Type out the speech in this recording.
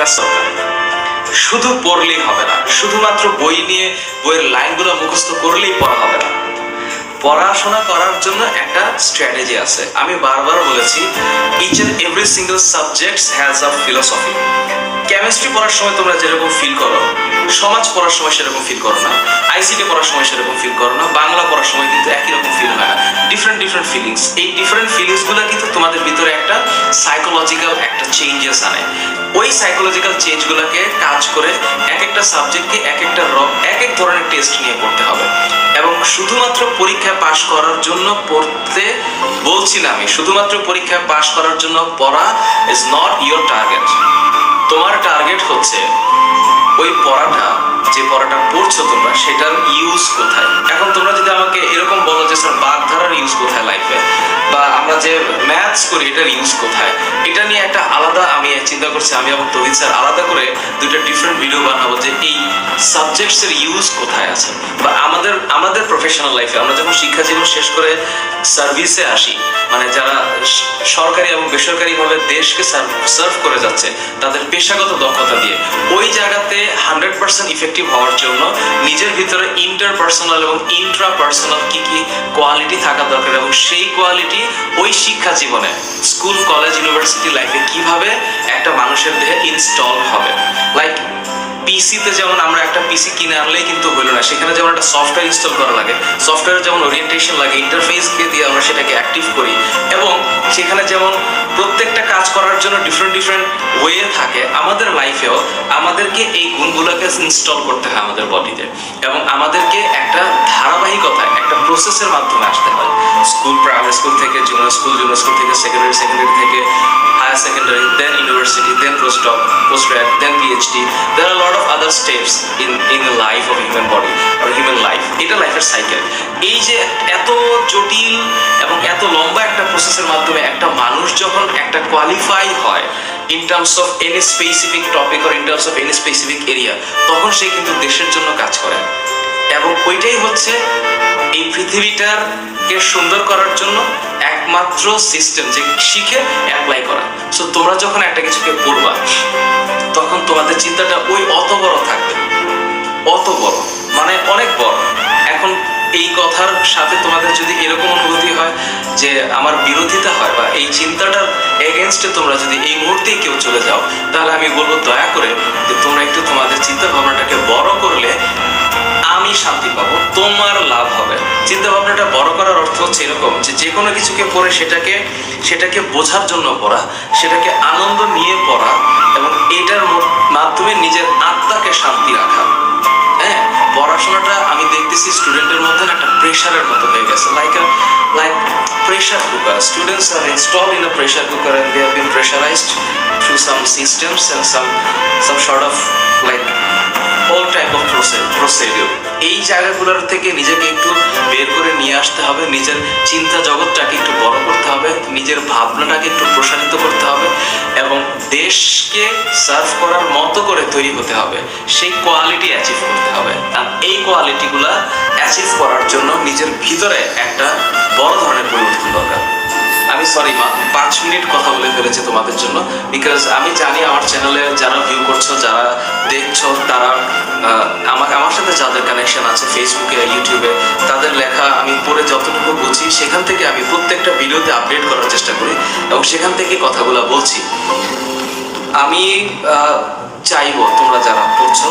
একটা শুধু পড়লেই হবে না, শুধুমাত্র বই নিয়ে বইয়ের লাইনগুলো মুখস্থ করলেই পড়া হবে না। পড়াশোনা করার জন্য একটা স্ট্র্যাটেজি আছে। আমি বারবার বলেছি, each and every single subject has a philosophy. Chemistry পড়ার সময় তোমরা যেরকম ফিল করো, সমাজ পড়ার সময় সেরকম ফিল করো না, আইসিটি পড়ার সময় সেরকম ফিল করো না, বাংলা পড়ার সময় কিন্তু একই রকম ফিল হয় না। Different feelings. এই ডিফারেন্ট ফিলিংসগুলো কিন্তু তোমাদের ভিতরে একটা সাইকোলজিক্যাল একটা চেঞ্জেস আনে। ওই সাইকোলজিক্যাল চেঞ্জগুলোকে কাজ করে এক একটা সাবজেক্টকে এক এক ধরনের টেস্ট নিয়ে পড়তে হবে। এবং শুধুমাত্র পরীক্ষায় পাশ করার জন্য পড়তে বলছি না আমি, শুধুমাত্র পরীক্ষায় পাশ করার জন্য পড়া ইজ নট ইয়োর টার্গেট। তোমার টার্গেট হচ্ছে ওই পড়াটা, যে পড়াটা পড়ছো তোমরা, সেটার ইউজ কোথায়। এখন তোমরা যদি আমাকে এরকম বলো যে স্যার বাগধারার ইউজ কোথায় লাইফে, বা আমরা যে ম্যাথস করি এটার ইউজ কোথায়, এটা নিয়ে একটা আলাদা আমি চিন্তা করছি, আমি এবং তৌহিদ স্যার আলাদা করে দুইটা ডিফারেন্ট ভিডিও বানাবো যে এই সাবজেক্টসের ইউজ কোথায় আছে। বা আমাদের প্রফেশনাল লাইফে আমরা যখন শিক্ষা জীবন শেষ করে সার্ভিসে আসি, মানে যারা সরকারি এবং বেসরকারিভাবে দেশকে সার্ভ করে যাচ্ছে তাদের পেশাগত দক্ষতা দিয়ে, ওই জায়গাতে 100% ইফেক্টিভ হওয়ার জন্য নিজের ভিতরে ইন্টারপার্সোনাল এবং ইন্ট্রাপার্সোনাল কি কোয়ালিটি থাকা দরকার, এবং সেই কোয়ালিটি ওই শিক্ষা জীবনে স্কুল, কলেজ, ইউনিভার্সিটি লাইফে কিভাবে একটা মানুষের দেহে ইনস্টল হবে। লাইক পিসিতে যেমন আমরা একটা পিসি কিনে আনলেই কিন্তু হলো না, সেখানে যেমন একটা সফটওয়্যার ইনস্টল করা লাগে, সফটওয়্যারে যেমন ওরিয়েন্টেশন লাগে, ইন্টারফেসকে দিয়ে আমরা সেটাকে অ্যাক্টিভ করি, এবং সেখানে যেমন প্রত্যেকটা কাজ করার জন্য ডিফারেন্ট ওয়ে থাকে, আমাদের লাইফেও আমাদেরকে এই গুণগুলোকে ইনস্টল করতে হয় আমাদের বডিতে, এবং আমাদেরকে একটা ধারাবাহিকতায় একটা প্রসেসের মাধ্যমে আসতে হয়। প্রাইমারি স্কুল থেকে জুনিয়র স্কুল থেকে সেকেন্ডারি থেকে higher secondary, then university, then post-grad, then PhD. There are a lot of other steps in the life of human body or human life. এটা লাইফের সাইকেল। এই যে এত জটিল এবং এত লম্বা একটা প্রসেসের মাধ্যমে একটা মানুষ যখন একটা কোয়ালিফাই হয় in terms of any specific topic or in terms of any specific area, তখন সে কিন্তু দেশের জন্য কাজ করে। এবং ওইটাই হচ্ছে এই পৃথিবীটাকে সুন্দর করার জন্য একমাত্র সিস্টেম, যে শিখে অ্যাপ্লাই করা। সো তোমরা যখন একটা কিছুকে পড়বা, তখন তোমাদের চিন্তাটা ওই অত বড় থাকবে, অত বড় মানে অনেক বড়। এখন এই কথার সাথে তোমাদের যদি এরকম অনুভূতি হয় যে আমার বিরোধিতা হয়, বা এই চিন্তাটার এগেনস্টে তোমরা যদি এই মুহূর্তেই কেউ চলে যাও, তাহলে আমি বলবো দয়া করে যে তোমরা একটু তোমাদের চিন্তা ভাবনাটাকে বড় করলে আমি শান্তি পাবো, তোমার লাভ হবে। চিন্তা ভাবনাটা বড় করার অর্থ হচ্ছে এরকম যে কোনো কিছুকে পড়ে সেটাকে বোঝার জন্য পড়া, সেটাকে আনন্দ নিয়ে পড়া, এবং এটার মাধ্যমে নিজের আত্মাকে শান্তি রাখা। হ্যাঁ, পড়াশোনাটা আমি দেখতেছি স্টুডেন্টের মধ্যে একটা প্রেশারের মতো হয়ে গেছে, like pressure cooker. Students are installed in a pressure cooker and they have been pressurized through some systems and some sort of like all type of procedure. এই জায়গাগুলোর থেকে নিজেকে একটু বের করে নিয়ে আসতে হবে, নিজের চিন্তা জগৎটাকে একটু বড় করতে হবে, নিজের ভাবনাটাকে একটু প্রসারিত করতে হবে, এবং দেশকে সার্ভ করার মতো করে তৈরি হতে হবে, সেই কোয়ালিটি অ্যাচিভ করতে হবে। আর এই কোয়ালিটিগুলা অ্যাচিভ করার জন্য নিজের ভিতরে একটা বড় ধরনের পরিবর্তন দরকার। আমি সরি মা, 5 মিনিট কথা বলে ফেলেছি তোমাদের জন্য, বিকজ আমি জানি আমার চ্যানেলে যারা ভিউ করছো, যারা দেখছো, তারা আমার সাথে যাদের কানেকশন আছে ফেসবুকে, ইউটিউবে, তাদের লেখা আমি পড়ে যতটুকু বুঝি সেখান থেকে আমি প্রত্যেকটা ভিডিওতে আপডেট করার চেষ্টা করি, এবং সেখান থেকে কথাগুলো বলছি। আমি চাইবো তোমরা যারা পড়ছো